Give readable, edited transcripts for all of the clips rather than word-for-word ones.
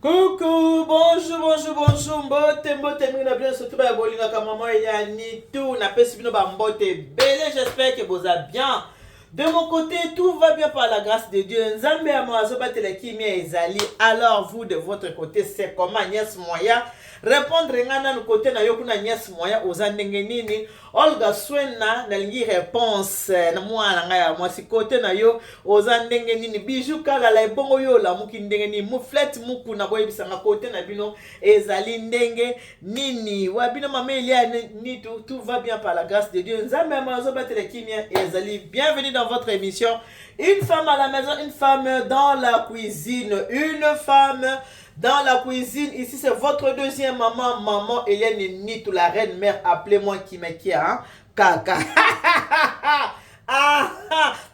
Coucou, bonjour, mbote, mingi na bien surtout ba bolinga ka maman ya ni tout na pesi bino ba mbote belle, j'espère que vous allez bien. De mon côté, tout va bien par la grâce de Dieu. Nzambe ya moazo batela kimia ezali. Alors vous de votre côté, c'est comment Nias Moya? Répondre ngana no côté na yoku na Nias Moya oza ndenge nini? Olga Swena na lingi réponse na mwana ngaya mwasi côté na yo oza ndenge nini? Bijou kala la ebongo yo la muki ndenge nini? Muflet muku na boye bisanga côté na bino ezali ndenge nini? Wa bino mamelia ni tout va bien par la grâce de Dieu. Nzambe ya moazo batela kimia ezali. Bienvenue dans votre émission. Une femme à la maison, une femme dans la cuisine. Une femme dans la cuisine. Ici, c'est votre deuxième maman, maman Hélène Nitou, la reine mère. Appelez-moi Kimekia, hein? Kaka.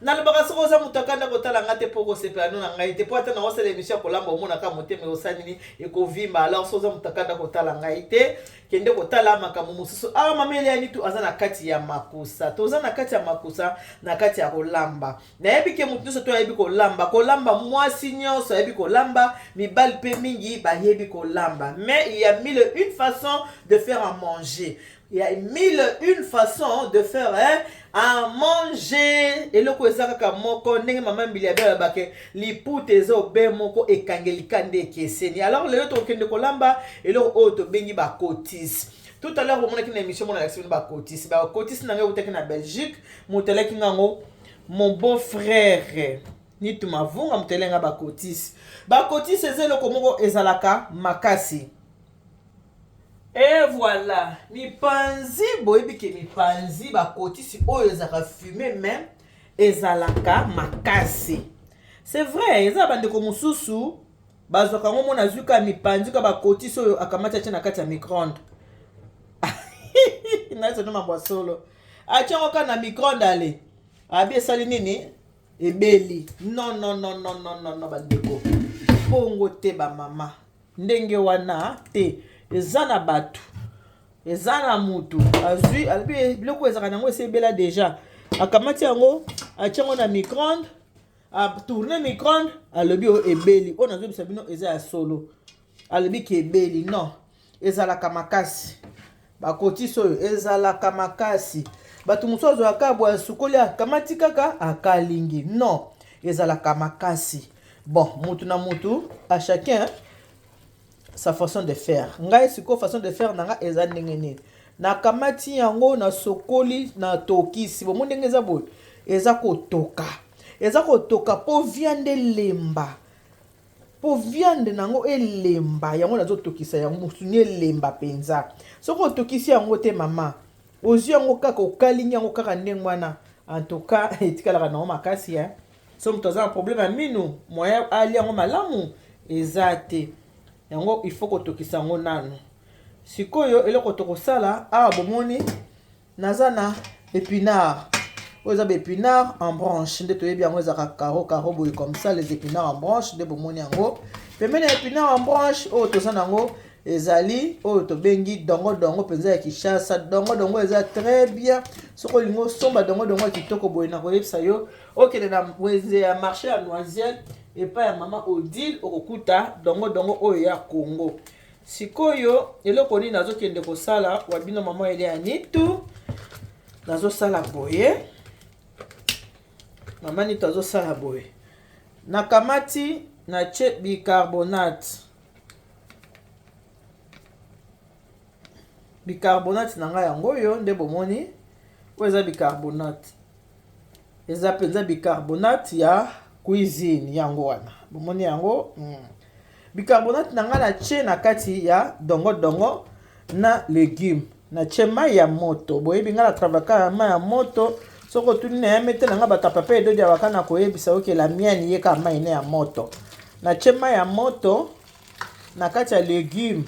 Nalobaka soko oza mutakanda kotala ngate poko sepela no ngai te po ata na osala émission kolamba omona ka moteme osanini ekovimba alors soza mutakanda kotala ngai te kende kotala makambo mususu awa mameli ya nitu aza na kati ya makusa toza na kati ya makusa na kati ya kolamba nayebi ke mutu nyonso to ayebi kolamba mwasi nyonso ayebi kolamba mibali mpe mingi bayebi kolamba mais il y a mille une façon de faire à manger. Il y a mille une façon de faire à manger. Et le ko ezaka moko ndenge mama mbili ya bake liputa ezo be moko ekangelika nde keseni. Alors le to kende kolamba et le auto bengi ba cotis. Tout à l'heure on a une émission mon action ba cotis. Ba cotis na ngeu teke na Belgique, moteleki ngango mon beau-frère. Ni tu mavunga motelenga ba cotis. Ba cotis ezelo komoko ezalaka makasi. Et voilà, mipanzi boyebi ke mipanzi ba kotisi oyo ezaka fumé même ezalaka makasi. C'est vrai, eza bande ko mususu bazoka ngo mona zuka mipanzi ka ba kotisi oyo akamata tena kati ya micro-ondes. Na zo no mabwa solo. Achango kana micro-ondes ale. Abi esali nini? Ebeli. Non bandeko. Bongo te ba mama. Ndenge wana te. Ezana batu ezana mutu azui albi biloko ezaka nango esebela déjà akamati yango achango na micro-ondes a tourner micro-ondes alobi o ebeli o nazo bisa bino eza ya solo alobi ke ebeli non ezalaka makasi bakotisi oyo ezalaka makasi batu musozo akabwa sukoli akamati kaka akalingi non ezalaka makasi. Bon mutu na mutu à chacun sa façon de faire. Ngai siko façon de faire nanga eza ndenge nini. Na kamati yango na sokoli na tokisi. Bo ndenge eza boy. Eza kotoka. Eza kotoka po viande lemba. Po viande nango elemba. Yango nazo tokisa yango musunye lemba penza. Soko tokisi yango te mama. Ozi yango kaka okalingi yango kaka ndenge wana. En tout cas, etikala na makasi hein. So mtoza un problème à minu. Moya ali yango malamu ezate. Yango il faut kotokisa ngo nano sikoyo eloko tokosala awa bomoni nazana épinard oza ba épinard en branche nde toyebi yango ezaka caro boye comme ça les épinards en branche nde bomoni yango pembeni épinard en branche oyo toza nango ezali oyo tobengi dongo penza ya Kishasa dongo eza très bien soko lingo somba dongo kitoko boye na koyebisa yo okende na wenze ya marché ya Noisiel et pas ya mama Odile okukuta dongo oyo ya Congo. Sikoyo eloko ni nazo kende kosala wabino mama ele ya nitu nazo sala boye. Mama ni tazo sala boye. Na kamati na che bicarbonate. Bicarbonate nanga yango yo nde bomoni oza bicarbonate. Eza penza bicarbonate ya cuisine yango wana bomoni yango bicarbonate nanga na che na kati ya dongo na légume na che mai ya moto boyebi nga na travaka ya mai ya moto soko tuni na yamete nanga batapape edo dia wakana koyebisa oke la mienne yeka mai ne ya moto na che mai ya moto na kati ya légume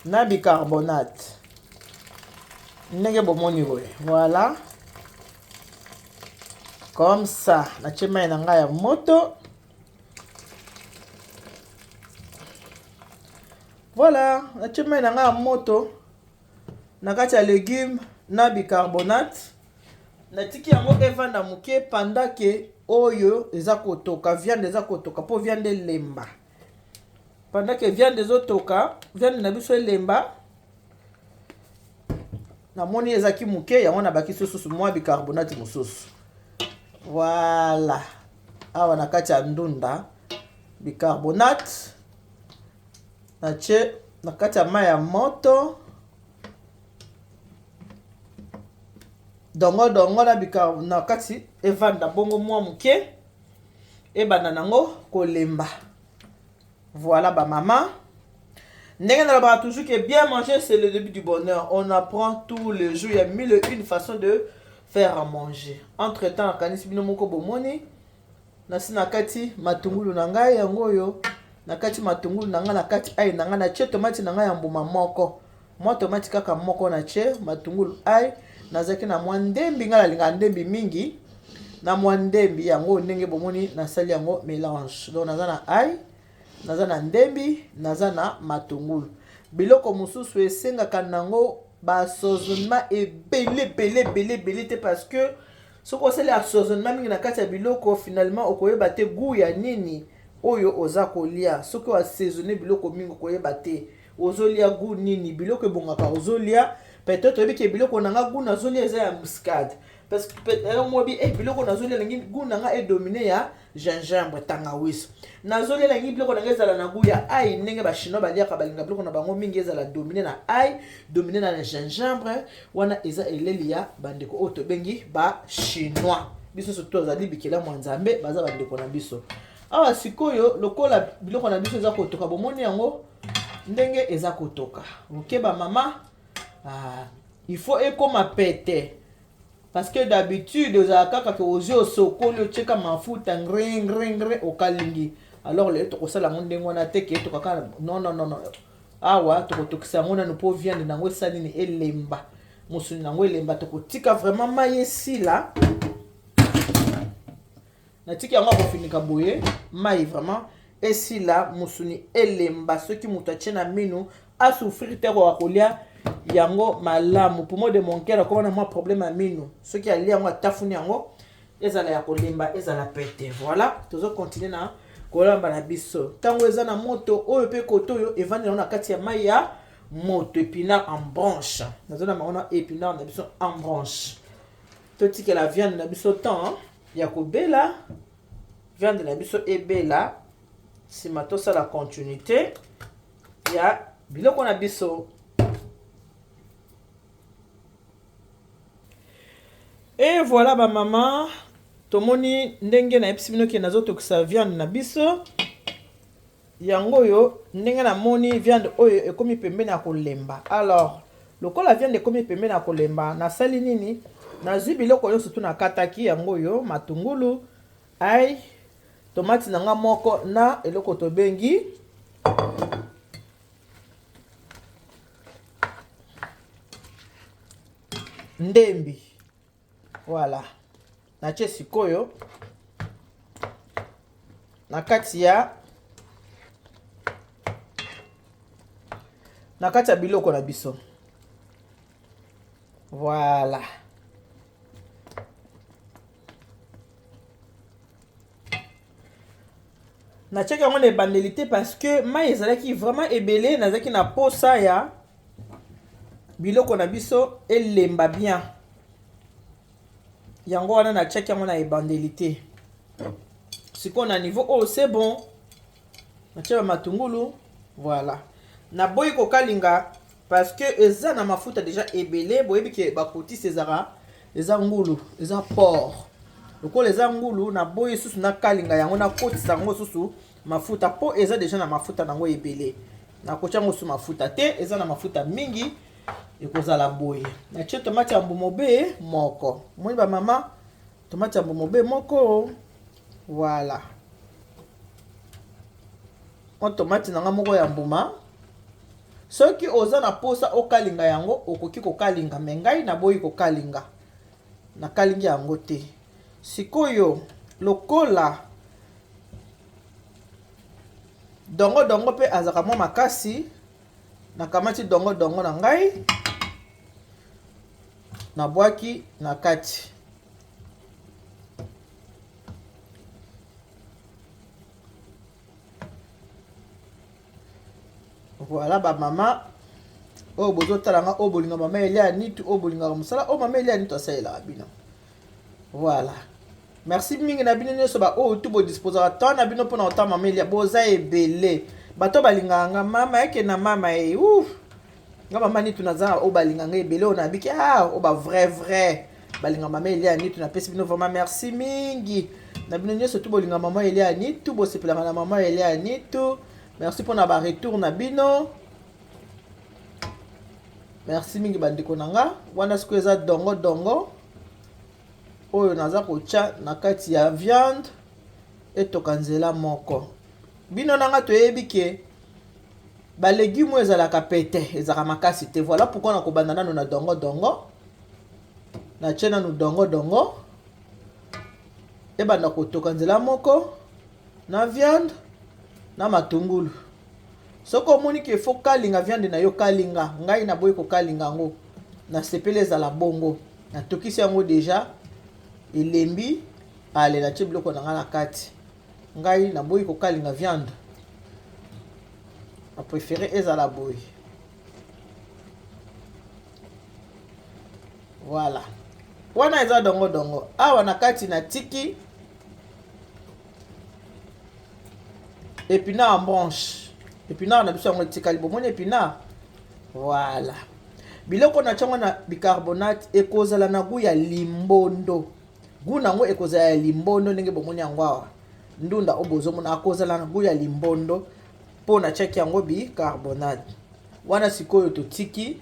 na bicarbonate ndenge bomoni boye voilà. Comme ça, na chema nanga ya moto. Voilà, na chema nanga ya moto. Na kati ya légumes na bicarbonate. Na tiki yango evanda muke pendant que oyo eza kotoka viande eza kotoka po viande lemba. pendant que viande ezotoka viande na biso elemba namoni ezaki muke yango na baki susu mwa bicarbonate mosusu. Voilà, awa na kati ya ndunda bicarbonate natie na kati ya mai ya moto dongo na bicarbonate na kati evanda bongo mwa muke ebanda nango kolemba. Voilà ba maman. Ndenge na ba toujours que bien manger c'est le début du bonheur. On apprend tous les jours, il y a mille et une façons de faire à manger. Entre temps kanisi bino moko bomoni nasi na kati matungulu na ngai yango yo na kati matungulu na ngai na kati ai na ngai na tie tomate na ngai ya mbuma moko. Mwa tomate kaka moko na tie matungulu ai nazaki na mwa ndembi ngai nalinga ndembi mingi na mwa ndembi yango ndenge bomoni nasali yango mélange. Donc naza na ai naza na ndembi naza na matungulu. Biloko mosusu esengaka nango bassaisonnement ebele te parce que soko osali assaisonnement mingi na kati ya biloko finalement okoyeba te goût ya nini oyo oza kolia. Soki oassaisonne biloko mingi okoyeba te ozolia goût nini. Biloko ebongaka ozolia peut-être oyebi ke biloko nanga goût nazolia eza ya muscade parce que peut-être mobi biloko nazolia nangi goût nanga edomine ya gingembre tangawizi. Nazolia nangi biloko nanga ezala na goût ya ai ndenge ba chinois baliaka balinga biloko na bango mingi ezala domine na ai domine na gingembre wana eza eleli ya bandeko oyo tobengi ba chinois. Biso surtout azali bikela mwa nzambe baza bandeko na biso. Awa sikoyo lokola biloko na biso eza kotoka bomoni yango ndenge eza kotoka. OK ba mama, il faut ekoma pete. Parce que d'habitude aux akaka que aux yeux sokolo cheka mafuta ngre au kalingi. Alors le to sala monde ngona teke to kaka non. Awa to tokisa ngona no po viande nango sali ni elemba. Musuni nango elemba to tika vraiment maïsi là. Na tiki yango ko finika boye mai vraiment esi là musuni elemba ceux qui mutachena minu a souffrir te ko akolia yango malamu pour moi de mon cœur comme on a moi problème à mino ce qui a lié yango tafuni yango ezala ya kolemba ezala pete. Voilà tozo continuer na kolamba na biso tango eza na moto oyo pe koto yo evandi na kati ya mai ya moto épinard en branche nazona maona épinard na biso en branche toti que la viande na biso temps ya kobela viande na biso ebela sima to ça la continuité ya biloko na biso. Et voilà ba maman tomoni ndenge na epsibino ke nazo tokisa viande na biso yango yo ndenge na moni viande oyo ekomi pembeni ya kolemba. Alors lokola viande ekomi pembeni ya kolemba na sali nini nazwi biloko nyonso tu nakataki yango yo matungulu ai tomate nanga moko na eloko tobengi ndembi. Voilà. Na tie sikoyo na kati ya biloko na biso. Voilà. Na tie yango na ebandeli parce que mai ezalaki vraiment ebele nazaki na posa ya biloko na biso elemba bien. Yango wana na check yango na ebandeli. Siko na niveau oh c'est bon. Na check matungulu. Voilà. Na boyi ko kalinga parce que eza na mafuta déjà ebele boyebi ke bakoti sezara eza ngulu eza porc. Loko eza ngulu na boyi susu na kalinga yango na koti sango susu mafuta po eza déjà na mafuta nango ebele. Na kocha ngo su mafuta te eza na mafuta mingi. Ekozala boye na tie tomate ya mbumobe moko moi ba mama tomate ya mbumobe moko. Voilà on tomate nanga moko ya mbuma soki oza na posa okalinga yango okoki kokalinga mengai na boyi kokalinga na kalingi yango te. Sikoyo lokola dongo pe azaka mwa makasi na kamati dongo na ngai na bwaki na kati. Voilà ba mama. Oh bozo talanga o bolinga mama Elia nitu o bolinga musala o mama Elia nitu asala bino. Voilà. Merci mingi na bino nyoso ba o tout bo disposer temps na bino pona otama mama Elia boza ebele. Bato balinga nga mama yake na mama ouf. Nga mama nitu naza o balinga nga ebele on abiki o ba vrai balinga mama Elia nitu na pesi bino vraiment merci mingi. Na bino nyoso tout bolinga mama Elia nitu bo sepelanga na mama Elia nitu. Merci pour na ba retour na bino. Merci mingi bandeko nanga. Wana siku eza dongo. Oyo naza kocha na kati ya viande etoka nzela moko. Bino nanga toyebi ke ba légumes ezalaka pete, ezalaka makasi te. Voilà pourquoi na kobanda nano na dongo. Na chena no dongo. Ebanda kotoka nzela moko na viande na matungulu. Soko moni ke fo kalinga viande na yo kalinga, ngai na boyi ko kalinga ngo. Na sepele ezala bongo. Na tokisi yango déjà elembi ale na biloko na nga na kati. Ngai na boyi ko kalinga viande. A préféré ezala boyi. Voilà. Wana eza dongo. Awa na kati na tiki épinard en branche. Épinard na biso yango tikali bomoni épinard. Voilà. Biloko na tshongo na bicarbonate ekozala na goût ya limbondo. Goût nango ekozala ya limbondo ndenge bomoni yango awa. Ndunda obozo mona akozala na goût ya limbondo po na tshaki yango bicarbonate. Wana sikoyo totiki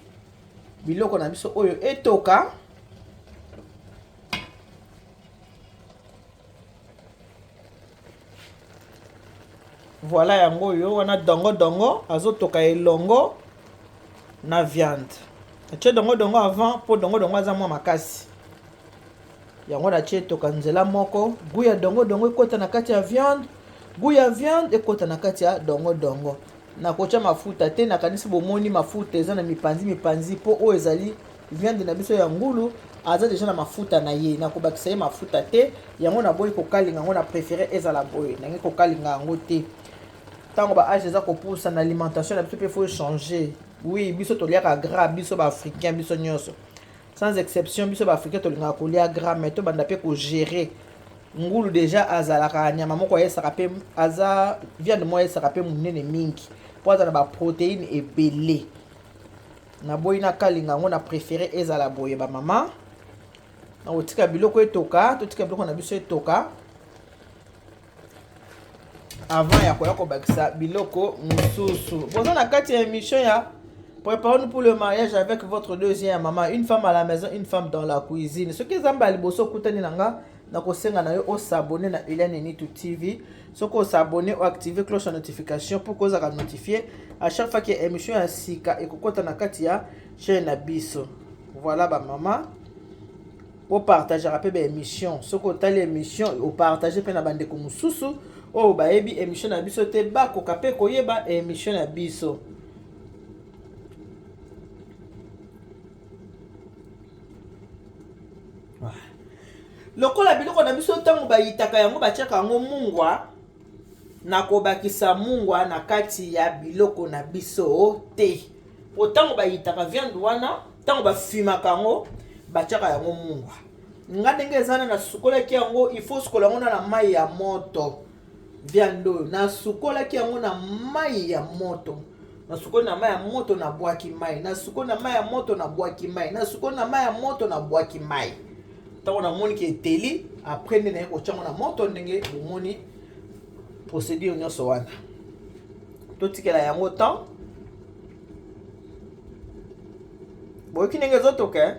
biloko na biso oyo etoka. Voilà yango yo wana dongo azotoka elongo na viande. Atie dongo avant po dongo aza mwa makasi. Yango na tie toka nzela moko, goût ya dongo ekota na kati ya viande, goût ya viande ekota na kati ya dongo. Na kocha mafuta te na kanisi bomoni mafuta eza na mipanzi po o ezali viande na biso ya ngulu aza déjà na mafuta na ye. Na kobakisa ye mafuta te, yango na boyi ko kalinga yango na préféré ezala boyi. Na ngi ko kalinga yango te. Tango ba âge eza kopusa na alimentation na biso pe faut changer. Oui, biso toliaka gras, biso ba africain, biso nyonso. Sans exception, biso ba africain tolinga kolia gras, mais to banda pe ko gérer. Ngulu déjà azalaka nyama moko yesaka pe aza viande mo yesaka pe munene mingi. Po aza na ba protéine ebele. Na boyi na kalinga ngo na préféré ezala boye ba mama. Na otika biloko etoka, totika biloko na biso etoka. Avant ya koya kobakisa biloko mususu. Bonjour na kati ya émission ya préparons-nous pour le mariage avec votre deuxième maman, une femme à la maison, une femme dans la cuisine. Ce qui zamba liboso kutani nanga na kosenga na yo o s'abonner na Eliane Nitu TV. Soko s'abonner ou activer cloche de notification pour que ça notifier à chaque fois qu'il y a émission ya sika et kokota na kati ya chaîne na biso. Voilà ba maman. O partager rapé ba émission. Soko tali émission o partager pe na bande ko mususu. Oh ba ebi émission na biso te ba ko kapé ko yeba émission na biso. Lokola biloko na biso tango bayitaka yango batiaka yango mungwa na kobakisa mungwa na kati ya biloko na biso te. Po tango bayitaka viande wana tango bafimaka yango batiaka yango mungwa. Nga ndenge ezana na sukolaki yango il faut sukola yango na mai ya moto. Viande na sukolaki yango na mai ya moto. Na sukoli na mai ya moto na bwaki mai. Na sukoli na mai ya moto na bwaki mai. Na sukoli na mai ya moto na bwaki mai. Tango na moni ki eteli après ndenge ko tshanga na moto ndenge bomoni procédure nyonso wana. Totikela yango temps. Boyoki ndenge ezotoka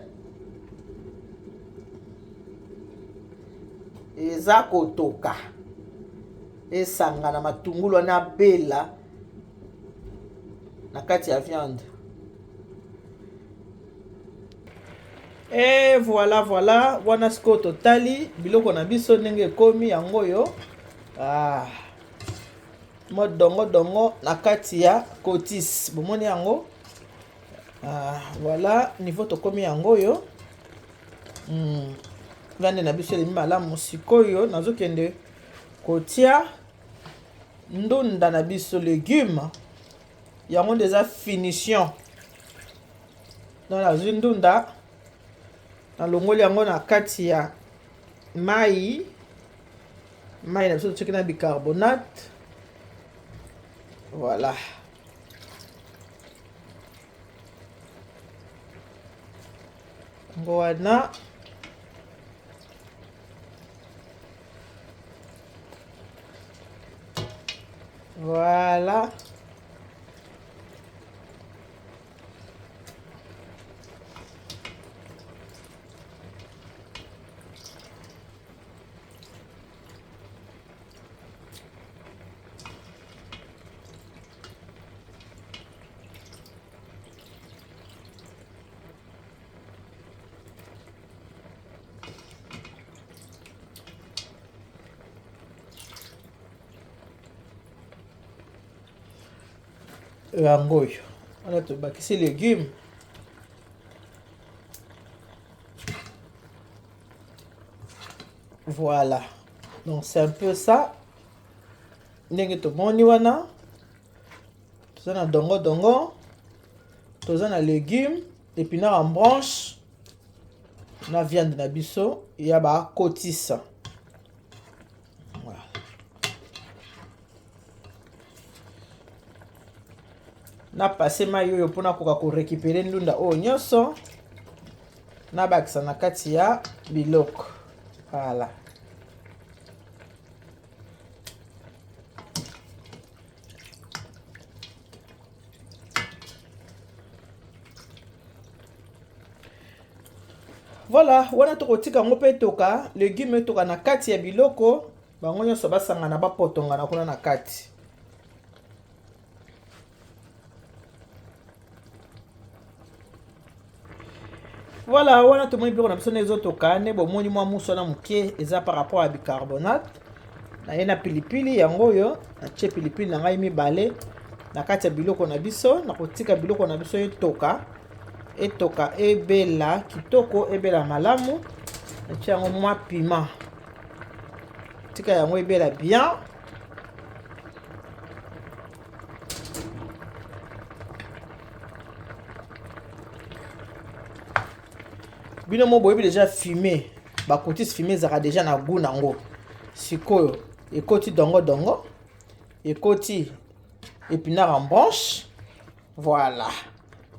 eza kotoka esanga na matungulu na bela na kati ya viande. Et voilà, wana siko totali biloko na biso ndenge komi yango yo. Mo dongo na kati ya cotis. Bomoni yango. Voilà, niveau to komi yango yo. Viande na biso elemi malamu sikoyo nazokende kotia ndunda na biso légume yango déjà finition dans la ndunda na longoli yango na kati ya mai na biso totiaki na bicarbonate. Voilà, wana voilà. yango oyo wana tobakisi légumes. Voilà, donc c'est un peu ça ndenge tomoni wana toza na dongo toza na légumes, épinards en branche na viande na biso ya ba kotisa. Na passé mai oyo mpona koka korécupérer ndunda oyo nyonso na bakisa na kati ya biloko. Voilà, voilà wana tokotika yango mpe etoka légume etoka na kati ya biloko bango nyonso basangana bapotongana kuna na kati. Voilà, wana tomoni biloko na biso na ezotoka ne bomoni mwa muso na moke eza par rapport à bicarbonate na ye na pilipili yango oyo natie pilipili na ngai mibale na kati ya biloko na biso na kotika biloko na biso etoka ebela kitoko ebela malamu. Natie yango mwa piment tika yango ebela bien. Bino mo boyebi déjà fumé bakotisi fumé ezaka déjà na goût nango. Sikoyo ekoti dongo ekoti épinard en branche. Voilà,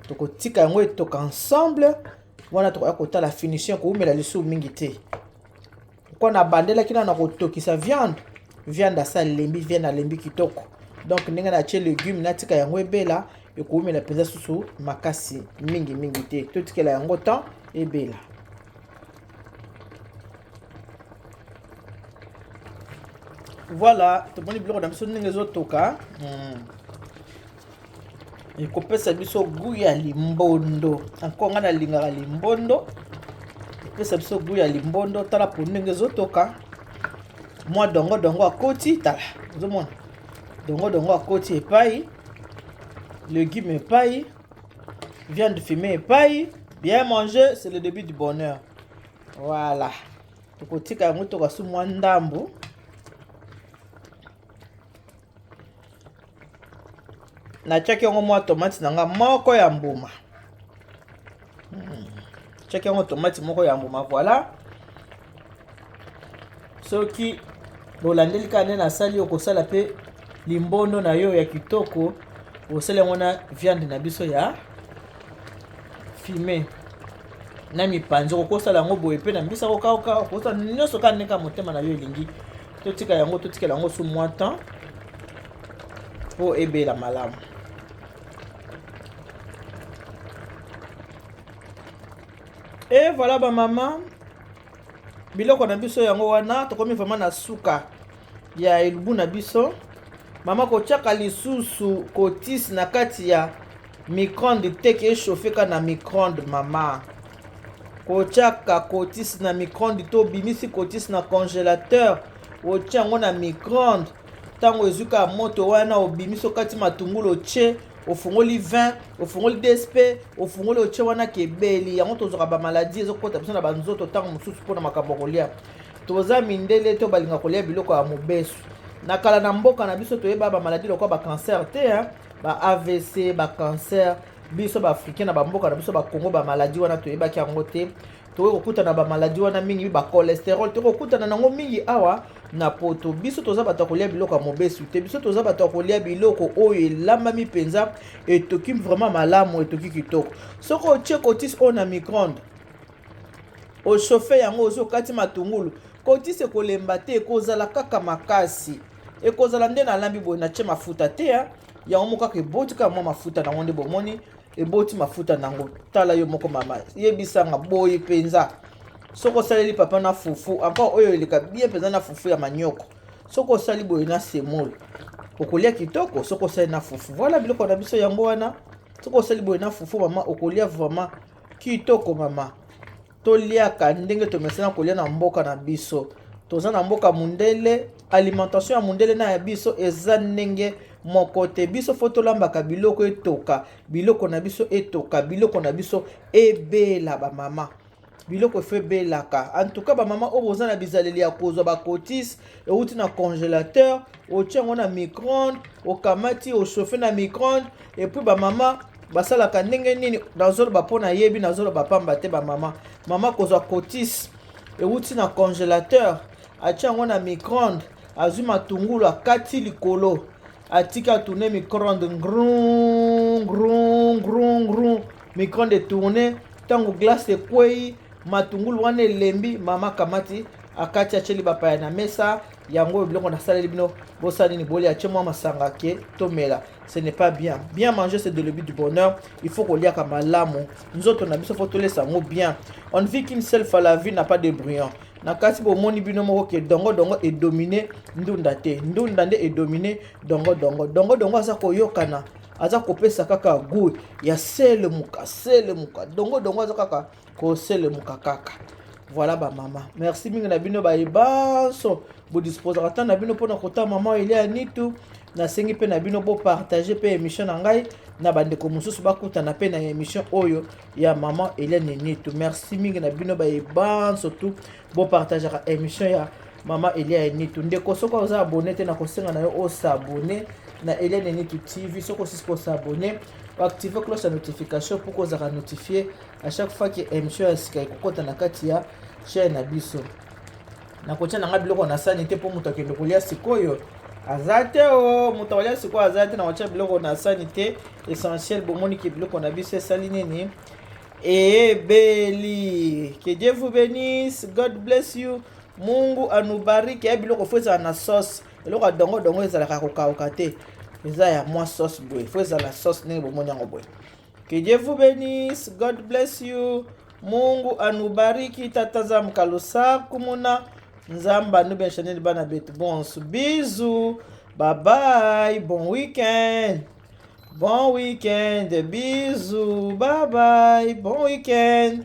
tokotika yango etoka ensemble wana tokoya kotala finition koumela lisusu mingi te kwa na bandelaki na kotokisa viande asa lembi viande alembi kitoko. Donc ndenge na tie légume natika yango ebela ekoumela mpenza susu makasi mingi te totikela yango temps ebela. Voilà, tomoni biloko na biso ndenge ezotoka ekopesa biso goût ya limbondo. Encore nga nalingaka limbondo, epesa biso goût ya limbondo. Tala po ndenge ezotoka mwa dongo akoti. Tala ozomona dongo akoti epai, légumes epai, viande fumée epai. Bien manger, c'est le début du bonheur. Voilà, tokotika yango toka su mwa ndambu. Natiaki yango mwa tomate nanga moko ya mbuma. Tiaki yango tomate moko ya mbuma. Voilà, soki bolandeli kane na sali okosala pe limbondo na yo ya kitoko osala yango na viande na biso ya fumé na mipanzi okosala yango boye pe na mbisa kokauka okosala nyonso ka ndenge motema na yo elingi. Totikela yango su mwa temps po ebela malamu. Et voilà ba mama biloko na biso yango wana tokomi vraiment na suka ya elubu na biso. Mama kotiaka lisusu kotisi na kati ya micro-ondes te ke chauffe ka na micro-ondes. Mama kotiaka kotisi na micro-ondes to bimisi kotisi na congélateur otia yango na micro-ondes. Tango ezuka moto wana obimisi okati matungulu otie ofungoli 20 ofungoli DSP ofungoli otie wana kebeli yango tozoka ba maladie ezokota biso na banzoto tango mosusu mpona makambo kolia. Toza mindele to balinga kolia biloko ya mobesu. Na kala na mboka na biso toyeba ba maladie lokwa ba cancer te ba AVC, ba cancer, biso ba africain na ba mboka na biso ba Congo ba maladie wana toyebaki yango te. Tokokutana ba maladie wana mingi, ba cholestérol tokokutana nango mingi awa na poto. Biso toza bato kolia biloko ya mobesu te, biso toza bato kolia biloko oyo elambami penza etoki vraiment malamu, etoki kitoko. Soko otie cotis o na micro-ondes o chauffe yango ozokati matungulu, cotis ekolemba te, ekozala kaka makasi, ekozala nde na lambi boye na tie mafuta te yango moko kaka eboti kaka mwa mafuta nango nde bomoni eboti mafuta nango. Tala yo moko mama yebisanga boye penza. Soko osaleli papa na fufu encore oyo eleka bien penza na fufu ya manioko, soko osali boye na semoule okolia kitoko. Soko osali na fufu, voilà biloko na biso yango wana. Soko osali boye na fufu mama okolia vraiment kitoko mama. Toliaka ndenge tomesana kolia na mboka na biso. Toza na mboka mundele, alimentation ya mundele na ya biso eza ndenge moko te. Biso fo tolambaka biloko etoka, biloko na biso etoka, biloko na biso ebela ba mama, biloko fe belaka. En tout cas ba mama oyo boza na bizaleli ya kozwa ba cotis euti na congélateur, otie yango na micro-ondes, okamati ochauffe na micro-ondes, et puis ba mama basalaka ndenge nini nazoloba mpo nayebi, nazoloba pamba te ba mama. Mama kozwa cotis euti na congélateur, atie yango na micro-ondes, azwi matungulu akati likolo, atika tourne micro-ondes ngrung ngrung ngrung ngrung, micro-ondes etourne. Tango glace ekwei matungulu wana elembi, mama kamati akati acheli bapaya na mesa yango biloko nasaleli bino bosali ni boli atie mwa masanga ke tomela. Ce n'est pas bien. Bien manger c'est de le but du bonheur. Il faut kolia ka malamu. Nzoto na biso faut tolesa ngo bien. On vit qu'une seule fois, la vie n'a pas de brouillon. Na kasi bo moni bino moko ke dongo dongo est dominé ndunda te. Ndunda nde est dominé dongo dongo. Dongo dongo aza koyokana, aza kopesa kaka goût ya sele muka. Dongo dongo aza kaka ko sele muka kaka. Voilà ba mama. Merci mingi na bino ba ibanso. Bo disposer ata na bino pona kota mama ile ya nitu. Na sengi pe na bino bo partager pe émission na ngai na bandeko mususu bakuta na pe na émission oyo ya mama Hélène Nitu. Merci mingi na bino ba ibanso tout bo partager émission ya mama Hélène Nitu. Ndeko soko oza abonné te na kosenga na yo o s'abonner na Hélène Nitu TV. Soko aussi ko s'abonner, activer cloche de notification pour que vous soyez notifié à chaque fois que émission ya sika ekokota na kati ya chaîne na biso. Na kotia na ngabi biloko na sani te po muto akende kolia sikoyo azate o muto kolia sikoyo azate na kotia biloko na sani te. Essentiel bomoni ke biloko na biso esali nini ebeli. Que Dieu vous bénisse, God bless you, Mungu anubariki. Ya biloko fo ezala na sauce, eloko dongo dongo ezalaka kokauka te, eza ya mwa sauce boye, fo ezala sauce ndenge bomoni yango boye. Que Dieu vous bénisse, God bless you, Mungu anubariki. Tata za mkalosa kumuna nzamba nube chanel bana betu. Bon bisous, bye bye, bon week-end, bisous, bye bye, bon week-end,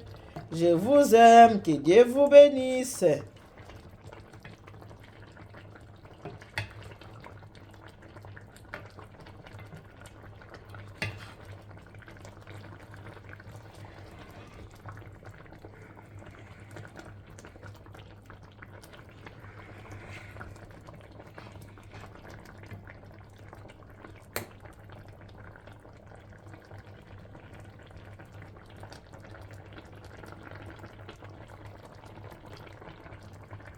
je vous aime, que Dieu vous bénisse.